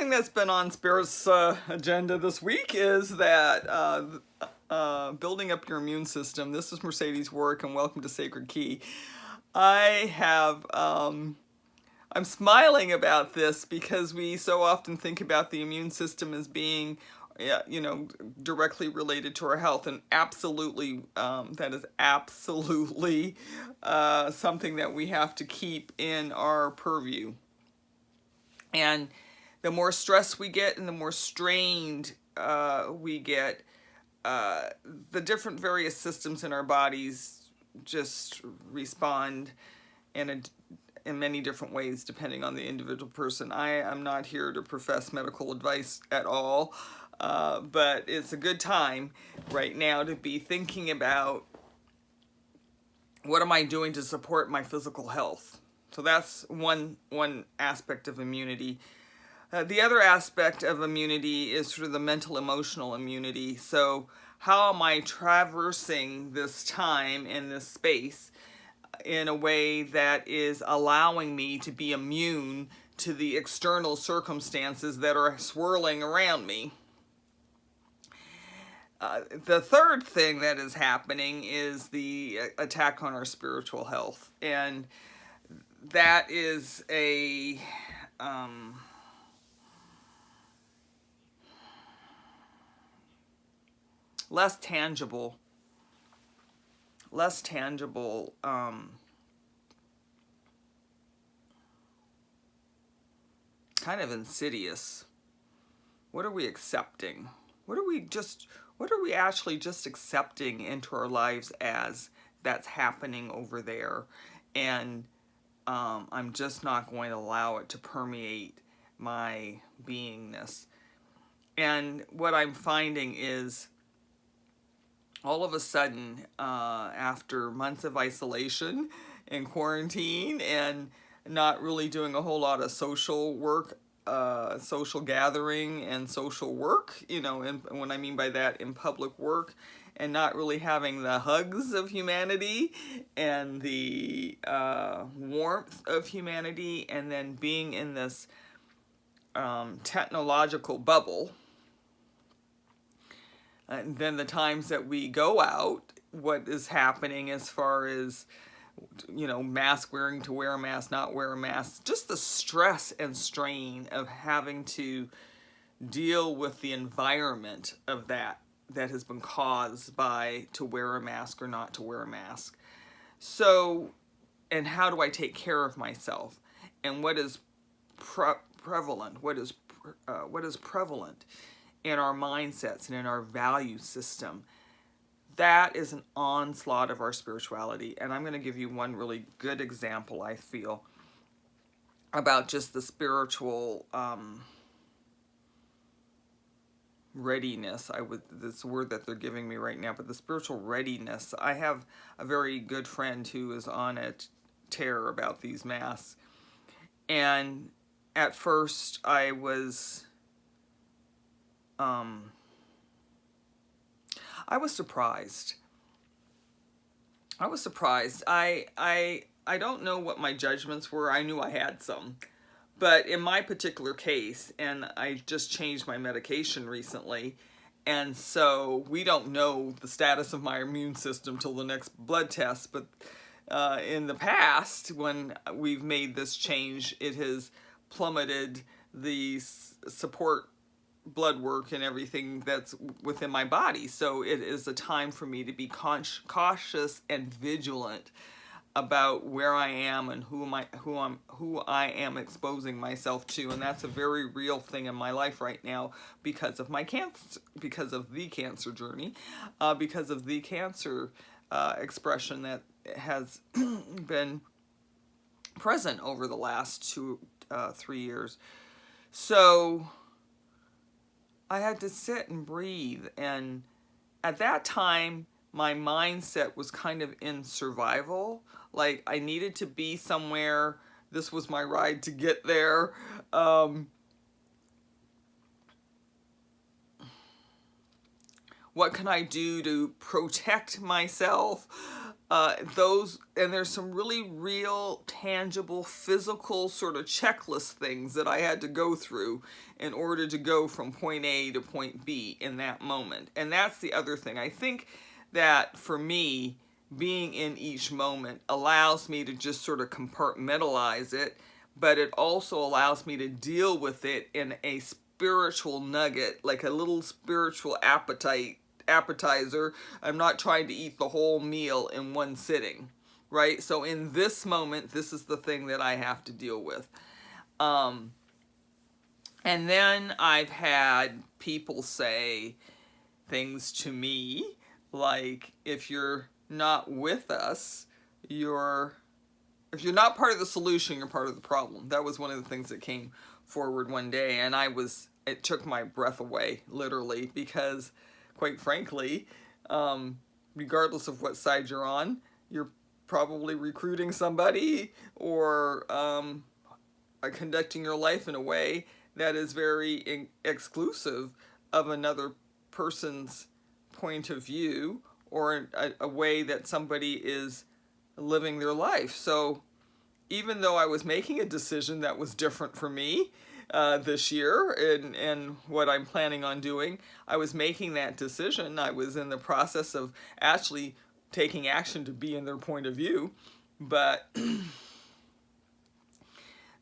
thing that's been on Spirit's agenda this week is that building up your immune system. This is Mercedes Warrick, and welcome to Sacred Key. I'm smiling about this because we so often think about the immune system as being, directly related to our health, and absolutely, that is absolutely something that we have to keep in our purview. And the more stress we get and the more strained we get, the different various systems in our bodies just respond in many different ways depending on the individual person. I am not here to profess medical advice at all, but it's a good time right now to be thinking about what am I doing to support my physical health. So that's one aspect of immunity. The other aspect of immunity is sort of the mental emotional immunity. So how am I traversing this time and this space in a way that is allowing me to be immune to the external circumstances that are swirling around me? The third thing that is happening is the attack on our spiritual health. And that is a less tangible, kind of insidious. What are we accepting? What are we actually just accepting into our lives as that's happening over there? And I'm just not going to allow it to permeate my beingness. And what I'm finding is all of a sudden, after months of isolation and quarantine and not really doing a whole lot of social work, social gathering and social work, and what I mean by that, in public work, and not really having the hugs of humanity and the warmth of humanity, and then being in this technological bubble. And then the times that we go out, what is happening as far as, mask wearing, to wear a mask, not wear a mask, just the stress and strain of having to deal with the environment of that has been caused by to wear a mask or not to wear a mask. So, and how do I take care of myself? And what is prevalent? What is prevalent in our mindsets and in our value system? That is an onslaught of our spirituality. And I'm going to give you one really good example, I feel, about just the spiritual readiness. This word that they're giving me right now, but the spiritual readiness. I have a very good friend who is on a tear about these masks. And at first I was surprised. I don't know what my judgments were. I knew I had some. But in my particular case, and I just changed my medication recently, and so we don't know the status of my immune system till the next blood test. But in the past, when we've made this change, it has plummeted the support blood work and everything that's within my body. So it is a time for me to be cautious and vigilant about where I am and who I am exposing myself to. And that's a very real thing in my life right now because of my cancer, because of the cancer journey, because of the cancer expression that has been present over the last 3 years. So I had to sit and breathe, and at that time my mindset was kind of in survival. Like, I needed to be somewhere. This was my ride to get there. What can I do to protect myself? and there's some really real, tangible, physical sort of checklist things that I had to go through in order to go from point A to point B in that moment. And that's the other thing. I think that for me, being in each moment allows me to just sort of compartmentalize it, but it also allows me to deal with it in a spiritual nugget, like a little spiritual appetizer. I'm not trying to eat the whole meal in one sitting, right? So in this moment, this is the thing that I have to deal with. And then I've had people say things to me like, if you're not with us, if you're not part of the solution, you're part of the problem. That was one of the things that came forward one day, and it took my breath away, literally, because quite frankly, regardless of what side you're on, you're probably recruiting somebody or conducting your life in a way that is very exclusive of another person's point of view, or a way that somebody is living their life. So even though I was making a decision that was different for me this year and what I'm planning on doing, I was making that decision. I was in the process of actually taking action to be in their point of view. But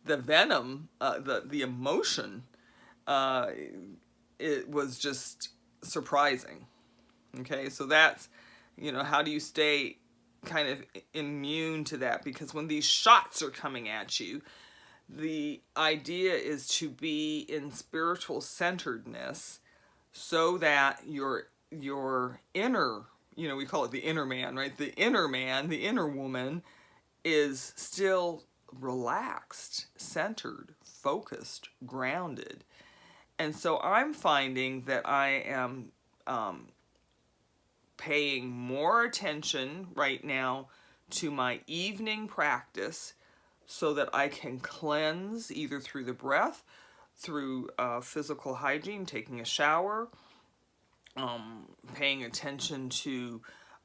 the venom, the emotion, it was just surprising. Okay, so that's, how do you stay kind of immune to that? Because when these shots are coming at you, the idea is to be in spiritual centeredness so that your inner, we call it the inner man, right? The inner man, the inner woman is still relaxed, centered, focused, grounded. And so I'm finding that I am paying more attention right now to my evening practice so that I can cleanse either through the breath, through physical hygiene, taking a shower, paying attention to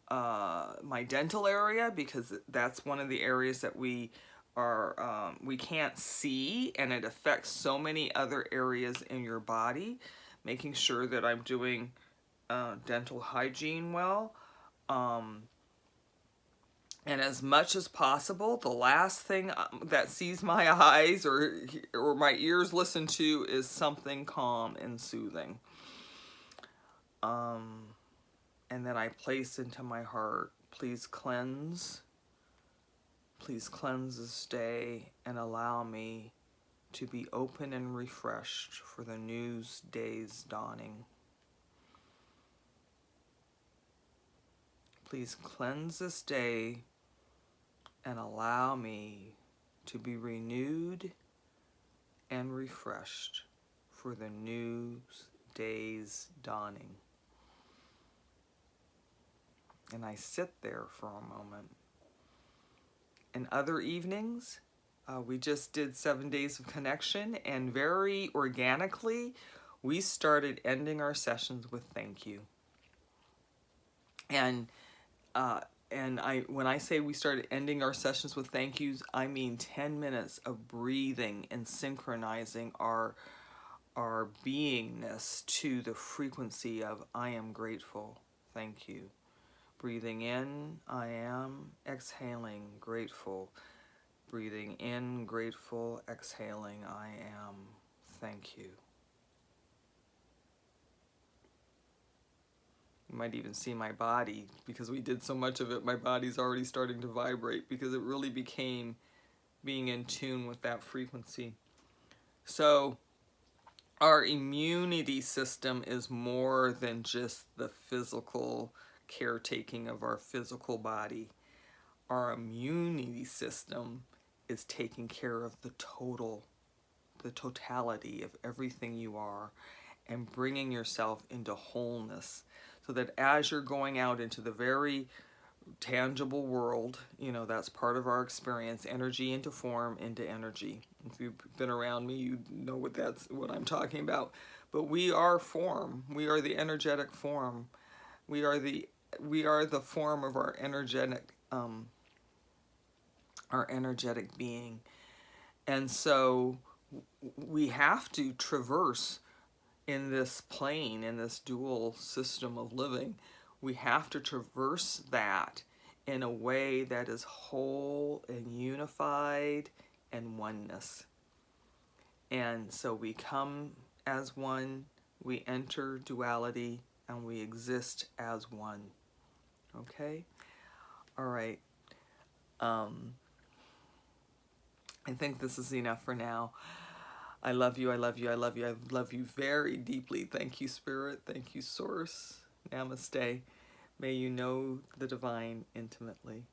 my dental area, because that's one of the areas that we can't see, and it affects so many other areas in your body. Making sure that I'm doing dental hygiene well, and as much as possible, the last thing that sees my eyes or my ears listen to is something calm and soothing. And then I place into my heart, please cleanse this day and allow me to be open and refreshed for the new day's dawning. Please cleanse this day and allow me to be renewed and refreshed for the new day's dawning. And I sit there for a moment. And other evenings, we just did 7 days of connection, and very organically, we started ending our sessions with thank you. And when I say we started ending our sessions with thank yous, I mean 10 minutes of breathing and synchronizing our beingness to the frequency of I am grateful, thank you. Breathing in, I am. Exhaling, grateful. Breathing in, grateful. Exhaling, I am. Thank you. You might even see my body, because we did so much of it, my body's already starting to vibrate, because it really became being in tune with that frequency. So our immunity system is more than just the physical caretaking of our physical body. Our immunity system is taking care of the totality of everything you are, and bringing yourself into wholeness, so that as you're going out into the very tangible world, that's part of our experience, energy into form, into energy. If you've been around me, you know what I'm talking about. But we are form. We are the energetic form. We are the form of our energetic our energetic being. And so we have to traverse in this plane, in this dual system of living. We have to traverse that in a way that is whole and unified and oneness. And so we come as one, we enter duality, and we exist as one. Okay? All right. I think this is enough for now. I love you, I love you, I love you, I love you very deeply. Thank you, Spirit. Thank you, Source. Namaste. May you know the divine intimately.